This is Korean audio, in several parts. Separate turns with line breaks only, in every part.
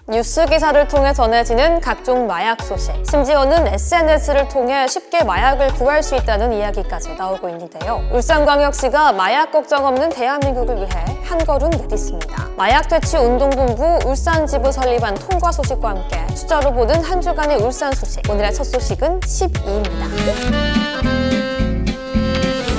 뉴스 기사를 통해 전해지는 각종 마약 소식, 심지어는 SNS를 통해 쉽게 마약을 구할 수 있다는 이야기까지 나오고 있는데요. 울산광역시가 마약 걱정 없는 대한민국을 위해 한 걸음 내딛습니다. 마약 퇴치 운동본부 울산지부 설립안 통과 소식과 함께 숫자로 보는 한 주간의 울산 소식, 오늘의 첫 소식은 12입니다.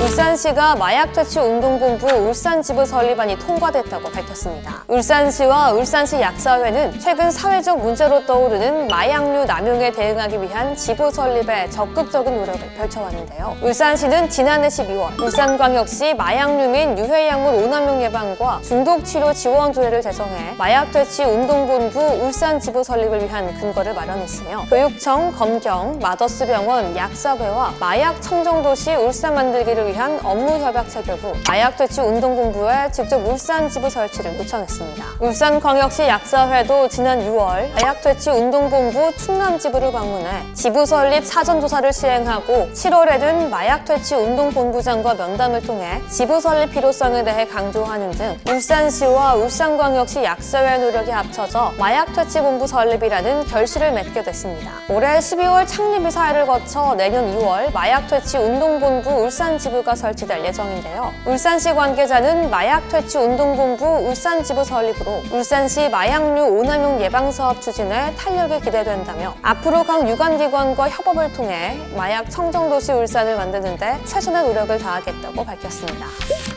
울산시가 마약 퇴치 운동본부 울산지부 설립안이 통과됐다고 밝혔습니다. 울산시와 울산시 약사회는 최근 사회적 문제로 떠오르는 마약류 남용에 대응하기 위한 지부 설립에 적극적인 노력을 펼쳐왔는데요. 울산시는 지난해 12월 울산광역시 마약류 및 유해약물 오남용 예방과 중독치료 지원 조례를 제정해 마약 퇴치 운동본부 울산지부 설립을 위한 근거를 마련했으며 교육청, 검경, 마더스병원, 약사회와 마약 청정도시 울산 만들기를 위한 업무 협약 체결 후 마약 퇴치 운동본부에 직접 울산지부 설치를 요청했습니다. 울산광역시 약사회도 지난 6월 마약 퇴치 운동본부 충남지부를 방문해 지부 설립 사전조사를 시행하고 7월에는 마약 퇴치 운동본부장과 면담을 통해 지부 설립 필요성에 대해 강조하는 등 울산시와 울산광역시 약사회 노력이 합쳐져 마약 퇴치 본부 설립이라는 결실을 맺게 됐습니다. 올해 12월 창립 이사회를 거쳐 내년 2월 마약 퇴치 운동본부 울산지부 가 설치될 예정인데요. 울산시 관계자는 마약 퇴치 운동본부 울산지부 설립으로 울산시 마약류 오남용 예방사업 추진에 탄력이 기대된다며 앞으로 각 유관기관과 협업을 통해 마약 청정도시 울산을 만드는 데 최선의 노력을 다하겠다고 밝혔습니다.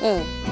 2.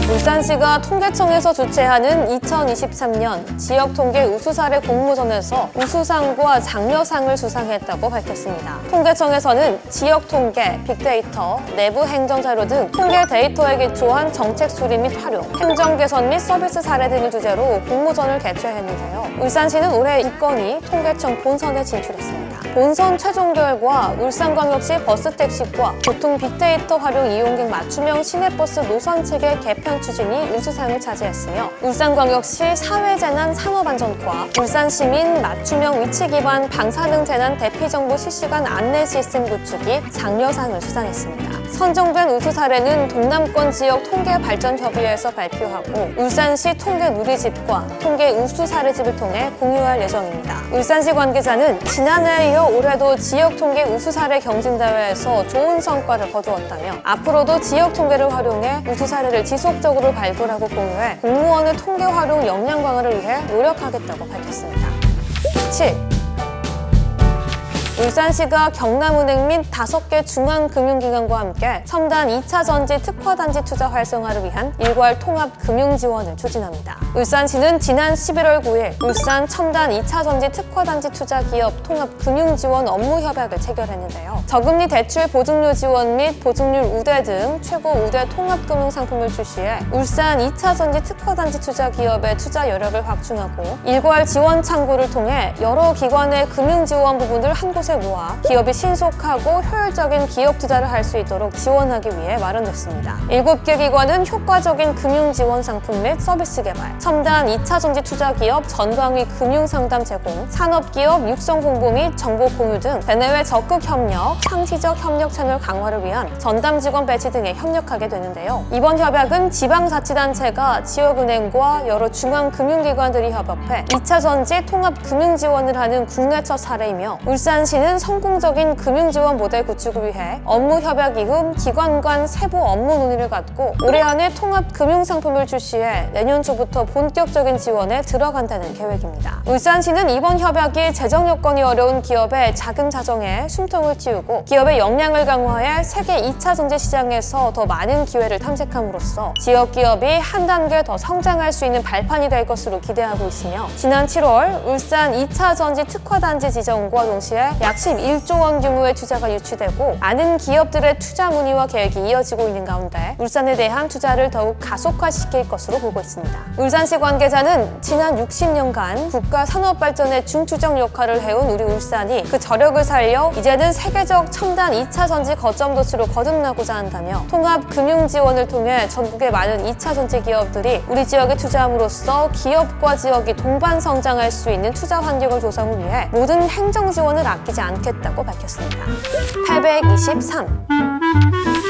울산시가 통계청에서 주최하는 2023년 지역통계 우수사례 공모전에서 우수상과 장려상을 수상했다고 밝혔습니다. 통계청에서는 지역통계, 빅데이터, 내부 행정자료 등 통계 데이터에 기초한 정책 수립 및 활용, 행정 개선 및 서비스 사례 등을 주제로 공모전을 개최했는데요. 울산시는 올해 이 건이 통계청 본선에 진출했습니다. 본선 최종 결과 울산광역시 버스택시과 교통 빅데이터 활용 이용객 맞춤형 시내버스 노선체계 개편 추진이 우수상을 차지했으며 울산광역시 사회재난 산업안전과 울산시민 맞춤형 위치 기반 방사능 재난 대피정보 실시간 안내 시스템 구축이 장려상을 수상했습니다. 선정된 우수 사례는 동남권 지역 통계발전협의회에서 발표하고 울산시 통계 누리집과 통계 우수 사례집을 통해 공유할 예정입니다. 울산시 관계자는 지난해에 이어 올해도 지역 통계 우수 사례 경진대회에서 좋은 성과를 거두었다며 앞으로도 지역 통계를 활용해 우수 사례를 지속적으로 발굴하고 공유해 공무원의 통계 활용 역량 강화를 위해 노력하겠다고 밝혔습니다. 7. 울산시가 경남은행 및 5개 중앙금융기관과 함께 첨단 2차 전지 특화단지 투자 활성화를 위한 일괄 통합 금융 지원을 추진합니다. 울산시는 지난 11월 9일 울산 첨단 2차 전지 특화단지 투자 기업 통합 금융 지원 업무 협약을 체결했는데요. 저금리 대출 보증료 지원 및 보증률 우대 등 최고 우대 통합 금융 상품을 출시해 울산 2차 전지 특화단지 투자 기업의 투자 여력을 확충하고 일괄 지원 창구를 통해 여러 기관의 금융 지원 부분을 한 곳에 모아 기업이 신속하고 효율적인 기업 투자를 할 수 있도록 지원하기 위해 마련됐습니다. 7개 기관은 효과적인 금융 지원 상품 및 서비스 개발, 첨단 2차 전지 투자 기업 전방위 금융 상담 제공, 산업 기업 육성 홍보 및 정보 공유 등 대내외 적극 협력, 상시적 협력 채널 강화를 위한 전담 직원 배치 등에 협력하게 되는데요. 이번 협약은 지방자치단체가 지역은행과 여러 중앙금융기관들이 협업해 2차 전지 통합 금융 지원을 하는 국내 첫 사례이며 울산시는 성공적인 금융지원 모델 구축을 위해 업무 협약 이후 기관 간 세부 업무 논의를 갖고 올해 안에 통합 금융상품을 출시해 내년 초부터 본격적인 지원에 들어간다는 계획입니다. 울산시는 이번 협약이 재정 여건이 어려운 기업의 자금 사정에 숨통을 틔우고 기업의 역량을 강화해 세계 2차 전지 시장에서 더 많은 기회를 탐색함으로써 지역 기업이 한 단계 더 성장할 수 있는 발판이 될 것으로 기대하고 있으며 지난 7월 울산 2차 전지 특화단지 지정과 동시에 약 11조 원 규모의 투자가 유치되고 많은 기업들의 투자 문의와 계획이 이어지고 있는 가운데 울산에 대한 투자를 더욱 가속화시킬 것으로 보고 있습니다. 울산시 관계자는 지난 60년간 국가 산업 발전의 중추적 역할을 해온 우리 울산이 그 저력을 살려 이제는 세계적 첨단 2차 전지 거점 도시로 거듭나고자 한다며 통합 금융 지원을 통해 전국의 많은 2차 전지 기업들이 우리 지역에 투자함으로써 기업과 지역이 동반 성장할 수 있는 투자 환경을 조성을 위해 모든 행정 지원을 아끼지 않겠다고 밝혔습니다. 823.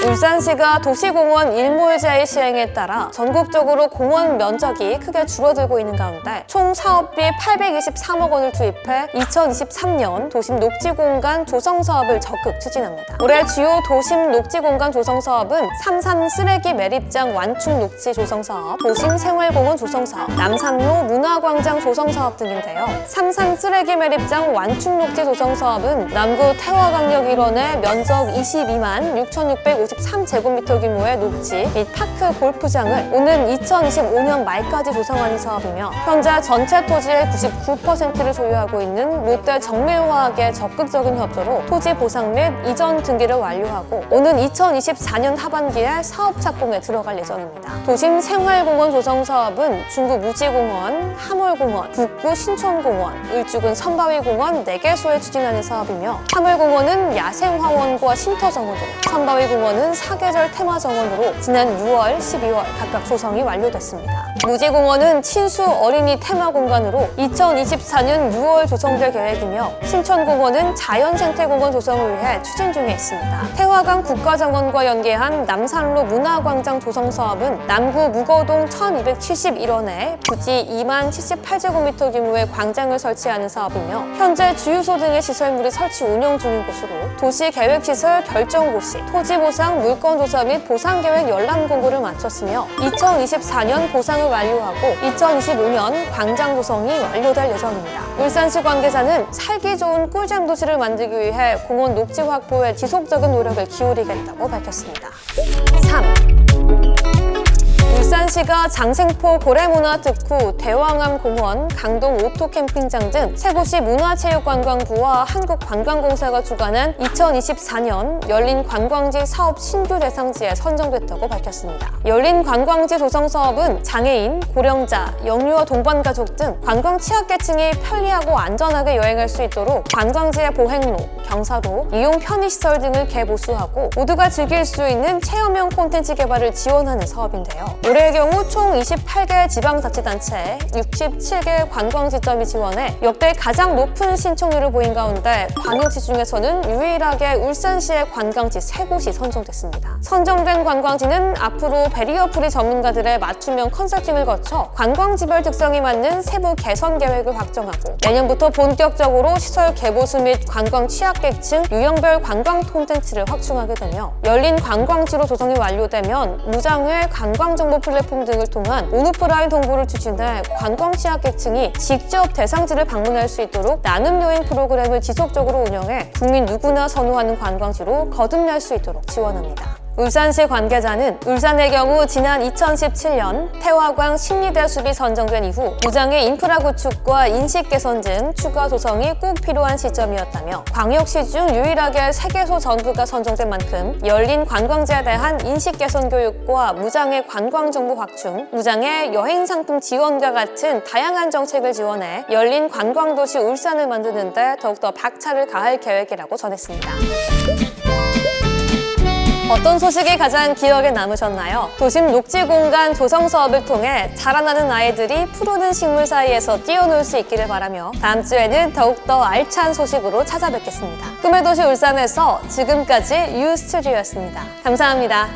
울산시가 도시공원 일몰제의 시행에 따라 전국적으로 공원 면적이 크게 줄어들고 있는 가운데 총 사업비 823억 원을 투입해 2023년 도심 녹지공간 조성 사업을 적극 추진합니다. 올해 주요 도심 녹지공간 조성 사업은 삼산 쓰레기 매립장 완충 녹지 조성 사업, 도심 생활공원 조성 사업, 남산로 문화광장 조성 사업 등인데요. 삼산 쓰레기 매립장 완충 녹지 조성 사업은 남구 태화강역 일원의 면적 22만 6,653제곱미터 규모의 녹지 및 파크 골프장을 오는 2025년 말까지 조성하는 사업이며 현재 전체 토지의 99%를 소유하고 있는 롯데 정밀화학의 적극적인 협조로 토지 보상 및 이전 등기를 완료하고 오는 2024년 하반기에 사업 착공에 들어갈 예정입니다. 도심 생활공원 조성 사업은 중구 무지공원, 하물공원, 북구 신촌공원, 을주군 선바위공원 4개소에 추진하는 사업이며 하물공원은 야생화원과 쉼터정원으로, 선바위공원은 사계절 테마정원으로 지난 6월, 12월 각각 조성이 완료됐습니다. 무지공원은 친수 어린이 테마공간으로 2024년 6월 조성될 계획이며 신촌공원은 자연생태공원 조성을 위해 추진 중에 있습니다. 태화강 국가정원과 연계한 남산로 문화광장 조성 사업은 남구 무거동 1271원에 부지 2만 78제곱미터 규모의 광장을 설치하는 사업이며 현재 주유소 등의 시설물이 설치 운영 중인 곳으로 도시계획시설 결정고 시 토지보상 물건조사 및 보상계획 열람 공고를 마쳤으며 2024년 보상을 완료하고 2025년 광장 조성이 완료될 예정입니다. 울산시 관계자는 살기 좋은 꿀잼 도시를 만들기 위해 공원 녹지 확보에 지속적인 노력을 기울이겠다고 밝혔습니다. 3. 울산시가 장생포 고래문화특구, 대왕암공원, 강동 오토캠핑장 등 세 곳이 문화체육관광부와 한국관광공사가 주관한 2024년 열린 관광지 사업 신규 대상지에 선정됐다고 밝혔습니다. 열린 관광지 조성 사업은 장애인, 고령자, 영유아 동반가족 등 관광 취약계층이 편리하고 안전하게 여행할 수 있도록 관광지의 보행로, 경사로, 이용 편의시설 등을 개보수하고 모두가 즐길 수 있는 체험형 콘텐츠 개발을 지원하는 사업인데요. 올해의 경우 총 28개 지방자치단체, 67개 관광지점이 지원해 역대 가장 높은 신청률을 보인 가운데 광역시 중에서는 유일하게 울산시의 관광지 3곳이 선정됐습니다. 선정된 관광지는 앞으로 베리어 프리 전문가들의 맞춤형 컨설팅을 거쳐 관광지별 특성이 맞는 세부 개선 계획을 확정하고 내년부터 본격적으로 시설 개보수 및 관광 취약계층 유형별 관광 콘텐츠를 확충하게 되며 열린 관광지로 조성이 완료되면 무장외 관광정보 플랫폼 등을 통한 온오프라인 홍보를 추진해 관광 취약계층이 직접 대상지를 방문할 수 있도록 나눔 여행 프로그램을 지속적으로 운영해 국민 누구나 선호하는 관광지로 거듭날 수 있도록 지원합니다. 울산시 관계자는 울산의 경우 지난 2017년 태화강 심리대 숲이 선정된 이후 무장의 인프라 구축과 인식 개선 등 추가 조성이 꼭 필요한 시점이었다며 광역시 중 유일하게 3개소 전부가 선정된 만큼 열린 관광지에 대한 인식 개선 교육과 무장의 관광 정보 확충, 무장의 여행 상품 지원과 같은 다양한 정책을 지원해 열린 관광도시 울산을 만드는 데 더욱더 박차를 가할 계획이라고 전했습니다. 어떤 소식이 가장 기억에 남으셨나요? 도심 녹지공간 조성 사업을 통해 자라나는 아이들이 푸르른 식물 사이에서 뛰어놀 수 있기를 바라며 다음 주에는 더욱더 알찬 소식으로 찾아뵙겠습니다. 꿈의 도시 울산에서 지금까지 유스튜디오였습니다. 감사합니다.